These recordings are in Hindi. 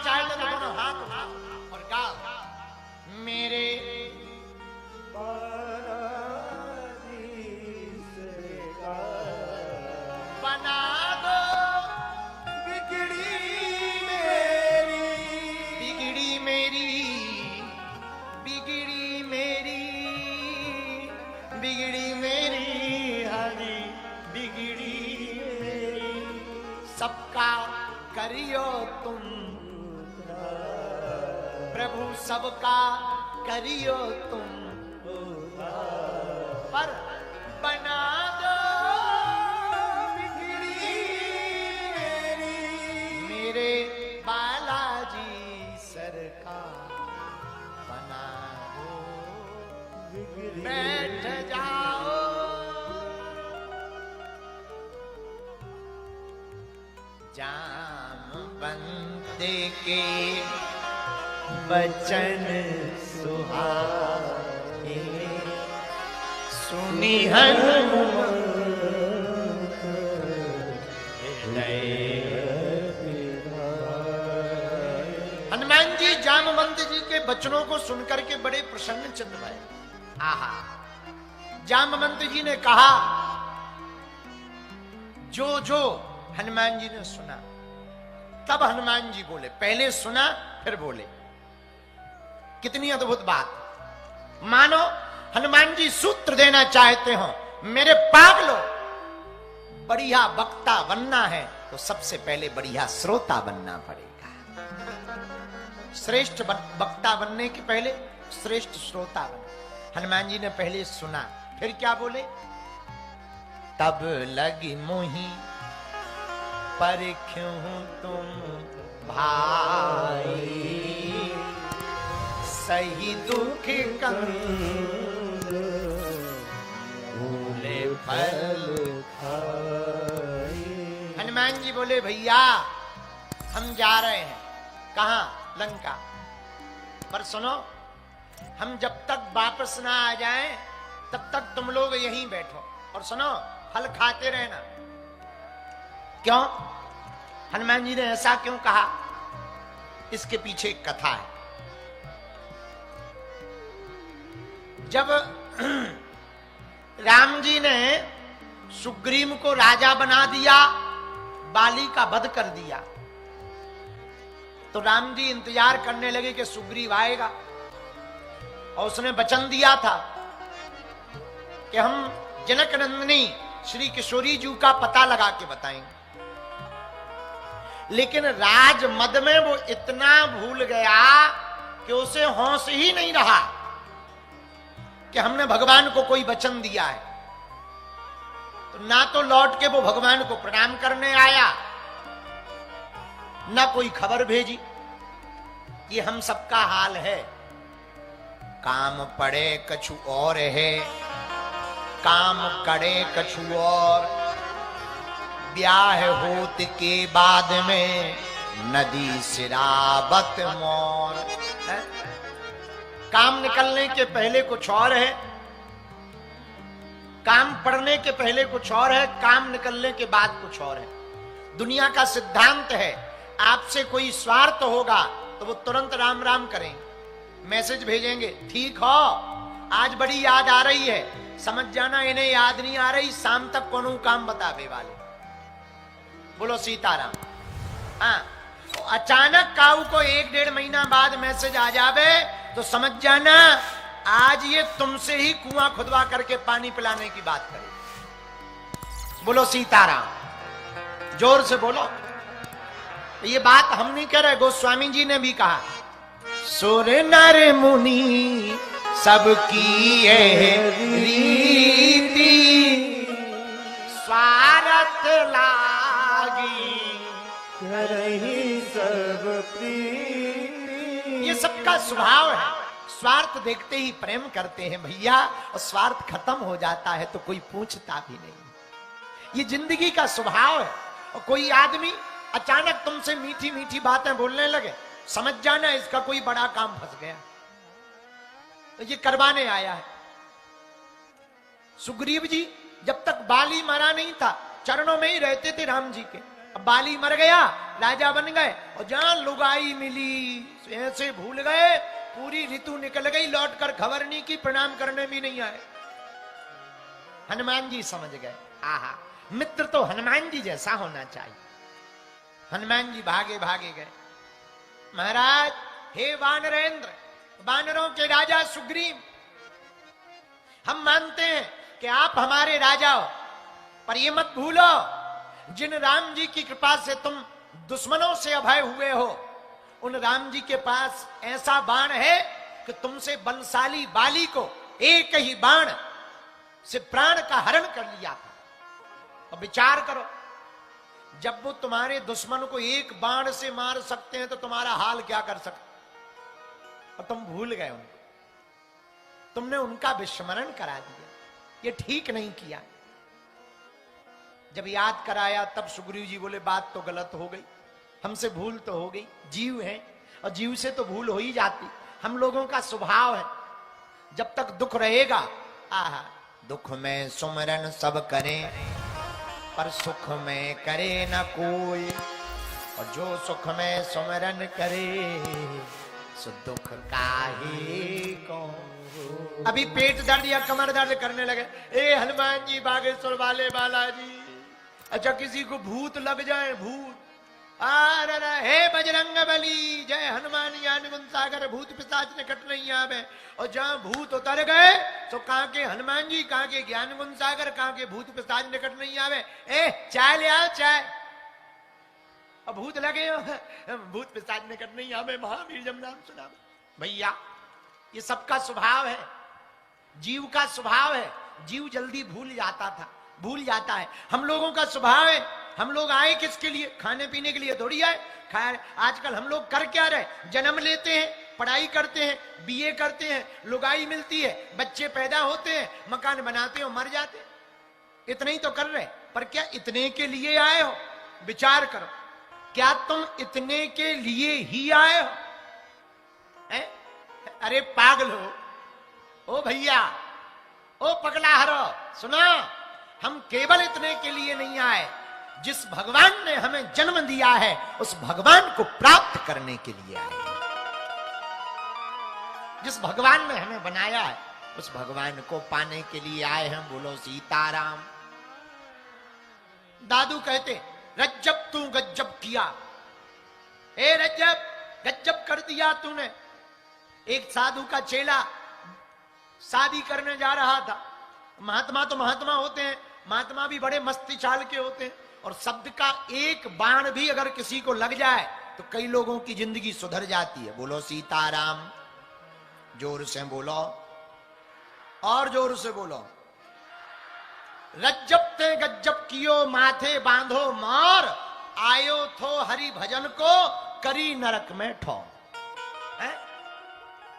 चाहते तो दोनों हाथ उठा और गाओ, मेरे बना दो बिगड़ी मेरी, बिगड़ी मेरी, बिगड़ी मेरी, बिगड़ी मेरी, हरी बिगड़ी मेरी, सबका करियो तुम प्रभु, सबका करियो तुम, पर बना दो बिगड़ी मेरी, मेरे बालाजी सरकार बना दो बिगड़ी, बैठ जाओ जामवंत के बचन सुहाए, सुनी हनुमान जी जामवंत जी के बचनों को सुनकर के बड़े प्रसन्न चित्त भये। आहा, जामवंत जी ने कहा, जो जो हनुमान जी ने सुना, तब हनुमान जी बोले, पहले सुना फिर बोले। कितनी अद्भुत बात। मानो हनुमान जी सूत्र देना चाहते हो, मेरे पागलो, बढ़िया वक्ता बनना है तो सबसे पहले बढ़िया श्रोता बनना पड़ेगा। श्रेष्ठ वक्ता बनने के पहले श्रेष्ठ श्रोता बन। हनुमान जी ने पहले सुना, फिर क्या बोले, तब लगी मोही पर क्यों तुम भाई, सही दुख कंद भूले फल खाए। हनुमान जी बोले, भैया हम जा रहे हैं, कहां, लंका, पर सुनो, हम जब तक वापस ना आ जाएं तब तक तुम लोग यहीं बैठो और सुनो, फल खाते रहना। क्यों? हनुमान जी ने ऐसा क्यों कहा? इसके पीछे एक कथा है। जब राम जी ने सुग्रीव को राजा बना दिया, बाली का वध कर दिया, तो राम जी इंतजार करने लगे कि सुग्रीव आएगा, और उसने वचन दिया था कि हम जनक नंदिनी श्री किशोरी जी का पता लगा के बताएंगे। लेकिन राज मद में वो इतना भूल गया कि उसे होश ही नहीं रहा कि हमने भगवान को कोई वचन दिया है। तो ना तो लौट के वो भगवान को प्रणाम करने आया, ना कोई खबर भेजी। ये हम सबका हाल है। काम पड़े कछु और है, काम करे कछु और, ब्याह होत के बाद में नदी सिराबत मोर। काम निकलने के पहले कुछ और है, काम पड़ने के पहले कुछ और है, काम निकलने के बाद कुछ और है। दुनिया का सिद्धांत है, आपसे कोई स्वार्थ होगा तो वो तुरंत राम राम करेंगे, मैसेज भेजेंगे, ठीक हो आज बड़ी याद आ रही है, समझ जाना इन्हें याद नहीं आ रही, शाम तक कोनो काम बतावे वाले। बोलो सीताराम। हाँ, तो अचानक काऊ को 1-1.5 महीना बाद मैसेज आ जावे तो समझ जाना आज ये तुमसे ही कुआं खुदवा करके पानी पिलाने की बात करे। बोलो सीताराम, जोर से बोलो। ये बात हम नहीं कह रहे, गोस्वामी जी ने भी कहा, सुर नर मुनि सबकी रीति, स्वार्थ लागी करही सब प्रीति। ये सबका स्वभाव है, स्वार्थ देखते ही प्रेम करते हैं भैया, और स्वार्थ खत्म हो जाता है तो कोई पूछता भी नहीं। ये जिंदगी का स्वभाव है। और कोई आदमी अचानक तुमसे मीठी मीठी बातें बोलने लगे, समझ जाना इसका कोई बड़ा काम फंस गया, तो ये करवाने आया है। सुग्रीव जी जब तक बाली मरा नहीं था, चरणों में ही रहते थे राम जी के, अब बाली मर गया, राजा बन गए, और जहां लुगाई मिली ऐसे भूल गए, पूरी ऋतु निकल गई, लौटकर खबर नहीं की, प्रणाम करने भी नहीं आए। हनुमान जी समझ गए, आहा मित्र तो हनुमान जी जैसा होना चाहिए। हनुमान जी भागे भागे गए। महाराज, हे वानरेंद्र, वानरों के राजा सुग्रीव, हम मानते हैं कि आप हमारे राजा हो, पर ये मत भूलो, जिन राम जी की कृपा से तुम दुश्मनों से अभय हुए हो, उन राम जी के पास ऐसा बाण है कि तुमसे बलशाली बाली को एक ही बाण से प्राण का हरण कर लिया था। अब विचार करो, जब वो तुम्हारे दुश्मन को एक बाण से मार सकते हैं तो तुम्हारा हाल क्या कर सकते, और तुम भूल गए उनको, तुमने उनका विस्मरण करा दिया, ये ठीक नहीं किया। जब याद कराया तब सुग्रीव जी बोले बात तो गलत हो गई, हमसे भूल तो हो गई, जीव है और जीव से तो भूल हो ही जाती, हम लोगों का स्वभाव है, जब तक दुख रहेगा, आहा दुख में सुमरन सब करें पर सुख में करे न कोई, और जो सुख में सुमरन करे सो दुख काहे को। अभी पेट दर्द या कमर दर्द करने लगे, ए हनुमान जी बागेश्वर वाले बालाजी, अच्छा किसी को भूत लग जाए, भूत, हे बजरंग बली, जय हनुमान ज्ञान गुण सागर, भूत पिशाच निकट नहीं आवे। और जहां भूत उतर गए तो कहा के हनुमान जी, कहा के ज्ञान गुण सागर, कहा के भूत पिशाच निकट नहीं आवे। ए चाय ले आओ चाय, अब भूत लगे भूत पिशाच निकट नहीं आवे, महावीर जब नाम सुना। भैया ये सबका स्वभाव है, जीव का स्वभाव है, जीव जल्दी भूल जाता है। हम लोगों का स्वभाव है, हम लोग आए किसके लिए, खाने पीने के लिए थोड़ी आए। खैर आजकल हम लोग कर क्या रहे, जन्म लेते हैं, पढ़ाई करते हैं, बीए करते हैं, लुगाई मिलती है, बच्चे पैदा होते हैं, मकान बनाते हैं, मर जाते हैं, इतना ही तो कर रहे। पर क्या इतने के लिए आए हो, विचार करो, क्या तुम इतने के लिए ही आए हो? अरे पागल हो, ओ भैया, ओ पगलाहरो, सुना, हम केवल इतने के लिए नहीं आए, जिस भगवान ने हमें जन्म दिया है उस भगवान को प्राप्त करने के लिए आए। जिस भगवान ने हमें बनाया है उस भगवान को पाने के लिए आए हैं। बोलो सीताराम। दादू कहते, रज्जब तू गज्जब किया, ए रज्जब गज्जब कर दिया तूने। एक साधु का चेला शादी करने जा रहा था। महात्मा तो महात्मा होते हैं, महात्मा भी बड़े मस्ती चाल के होते हैं, और शब्द का एक बाण भी अगर किसी को लग जाए तो कई लोगों की जिंदगी सुधर जाती है। बोलो सीताराम। जोर से बोलो, और जोर से बोलो। रज्जब ते गज्जब कियो, माथे बांधो मार, आयो थो हरि भजन को, करी नरक में ठो।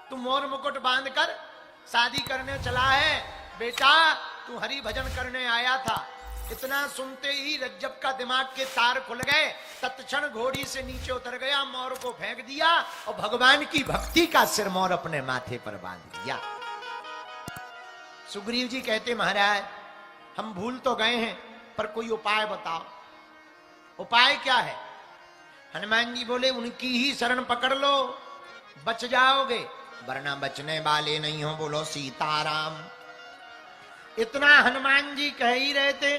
तू मोर मुकुट बांधकर शादी करने चला है, बेटा तू हरि भजन करने आया था। इतना सुनते ही रज्जब का दिमाग के तार खुल गए, तत्क्षण घोड़ी से नीचे उतर गया, मोर को फेंक दिया और भगवान की भक्ति का सिरमौर अपने माथे पर बांध दिया। सुग्रीव जी कहते, महाराज हम भूल तो गए हैं, पर कोई उपाय बताओ। उपाय क्या है? हनुमान जी बोले, उनकी ही शरण पकड़ लो, बच जाओगे, वरना बचने वाले नहीं हो। बोलो सीताराम। इतना हनुमान जी कह ही रहे थे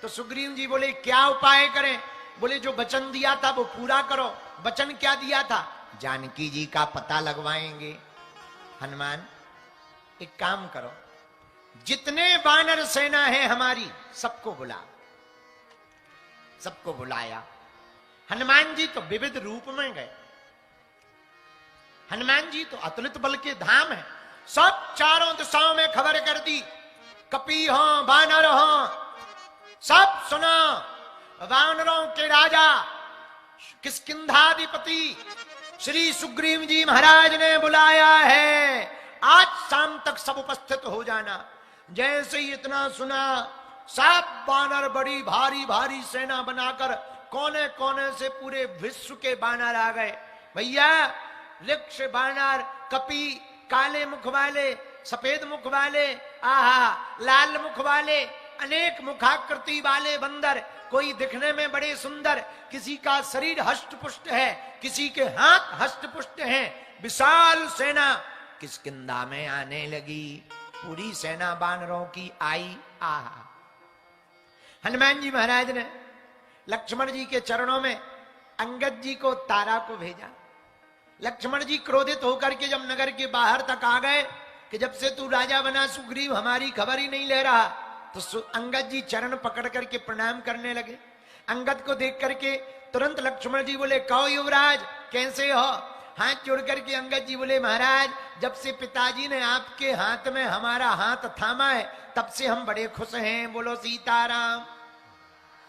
तो सुग्रीव जी बोले, क्या उपाय करें? बोले, जो वचन दिया था वो पूरा करो। वचन क्या दिया था? जानकी जी का पता लगवाएंगे। हनुमान एक काम करो, जितने वानर सेना है हमारी सबको बुला। सबको बुलाया। हनुमान जी तो विविध रूप में गए। हनुमान जी तो अतुलित बल के धाम है। सब चारों दिशाओं में खबर कर दी, कपी हो वानर हो, सब सुना। वानरों के राजा किष्किंधाधिपति श्री सुग्रीव जी महाराज ने बुलाया है, आज शाम तक सब उपस्थित हो जाना। जैसे ही इतना सुना, सब वानर बड़ी भारी भारी सेना बनाकर कोने कोने से पूरे विश्व के वानर आ गए। भैया वृक्ष वानर, कपी, काले मुख वाले, सफेद मुख वाले, आहा लाल मुख वाले, अनेक मुखाकृति वाले बंदर, कोई दिखने में बड़े सुंदर, किसी का शरीर हष्ट-पुष्ट है, किसी के हाथ हष्ट-पुष्ट हैं। विशाल सेना किष्किंधा में आने लगी, पूरी सेना वानरों की आई। आहा, हनुमान जी महाराज ने लक्ष्मण जी के चरणों में अंगद जी को, तारा को भेजा। लक्ष्मण जी क्रोधित होकर के जब नगर के बाहर तक आ गए कि जब से तू राजा बना सुग्रीव हमारी खबर ही नहीं ले रहा, तो अंगद जी चरण पकड़ करके प्रणाम करने लगे। अंगद को देख करके तुरंत लक्ष्मण जी बोले, कहो युवराज कैसे हो? हाथ जोड़ करके अंगद जी बोले, महाराज जब से पिताजी ने आपके हाथ में हमारा हाथ थामा है तब से हम बड़े खुश हैं, बोलो सीताराम।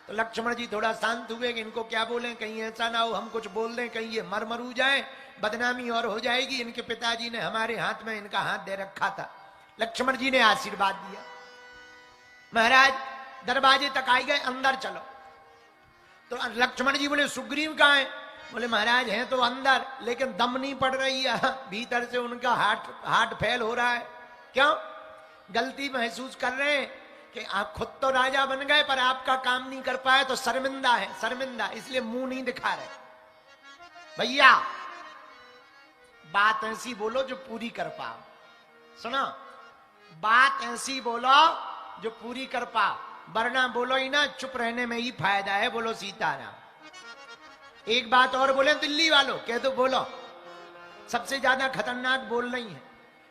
तो लक्ष्मण जी थोड़ा शांत हुए कि इनको क्या बोलें, कहीं ऐसा ना हो हम कुछ बोल दें, कहीं ये मरमरू जाए, बदनामी और हो जाएगी। इनके पिताजी ने हमारे हाथ में इनका हाथ दे रखा था। लक्ष्मण जी ने आशीर्वाद दिया। महाराज दरवाजे तक आई गए, अंदर चलो। तो लक्ष्मण जी बोले, सुग्रीव कहाँ है? बोले, महाराज हैं तो अंदर, लेकिन दम नहीं पड़ रही है, भीतर से उनका हार्ट फेल हो रहा है। क्यों? गलती महसूस कर रहे हैं कि आप खुद तो राजा बन गए पर आपका काम नहीं कर पाए, तो शर्मिंदा है, शर्मिंदा, इसलिए मुंह नहीं दिखा रहे। भैया बात ऐसी बोलो जो पूरी कर पाओ। सुनो, बात ऐसी बोलो जो पूरी कर पाओ, वरना बोलो ही ना, चुप रहने में ही फायदा है। बोलो सीताराम। एक बात और बोले दिल्ली वालों, कह दो बोलो, सबसे ज्यादा खतरनाक बोल रही है।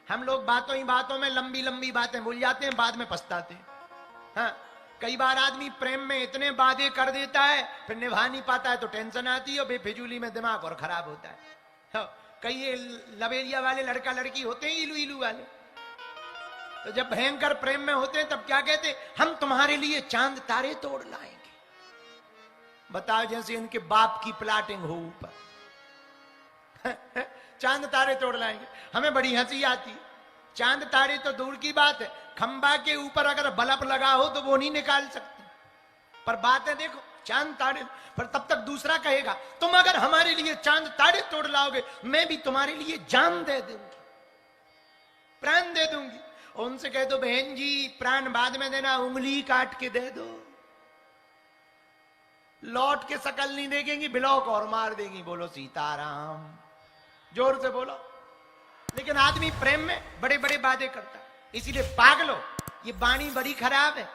हम लोग बातों ही बातों में लंबी लंबी बातें बोल जाते हैं, बाद में पछताते हैं। हाँ, कई बार आदमी प्रेम में इतने वादे कर देता है फिर निभा नहीं पाता है तो टेंशन आती है और बेफिजूली में दिमाग और खराब होता है। हाँ, कई लवेरिया वाले लड़का लड़की होते हैं, इलू इलू वाले, तो जब भयंकर प्रेम में होते हैं तब क्या कहते हैं, हम तुम्हारे लिए चांद तारे तोड़ लाएंगे। बताओ, जैसे इनके बाप की प्लाटिंग हो ऊपर चांद तारे तोड़ लाएंगे। हमें बड़ी हंसी आती। चांद तारे तो दूर की बात है, खंबा के ऊपर अगर बल्ब लगा हो तो वो नहीं निकाल सकते, पर बात है देखो चांद तारे। पर तब तक दूसरा कहेगा, तुम अगर हमारे लिए चांद तारे तोड़ लाओगे मैं भी तुम्हारे लिए जान दे दूंगी, प्राण दे दूंगी। उनसे कह दो, बहन जी प्राण बाद में देना, उंगली काट के दे दो, लौट के शकल नहीं देखेंगी, ब्लॉक और मार देंगी। बोलो सीताराम, जोर से बोलो। लेकिन आदमी प्रेम में बड़े बड़े वादे करता है, इसीलिए पागलो ये वाणी बड़ी खराब है।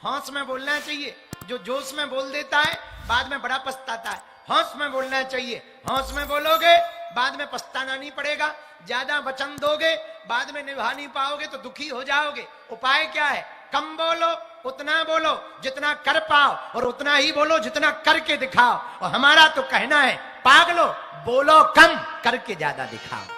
होश में बोलना चाहिए, जो जोश में बोल देता है बाद में बड़ा पछताता है। होश में बोलना चाहिए, होश में बोलोगे बाद में पछताना नहीं पड़ेगा। ज्यादा वचन दोगे बाद में निभा नहीं पाओगे तो दुखी हो जाओगे। उपाय क्या है? कम बोलो, उतना बोलो जितना कर पाओ, और उतना ही बोलो जितना करके दिखाओ। और हमारा तो कहना है, पागलो बोलो कम, करके ज्यादा दिखाओ।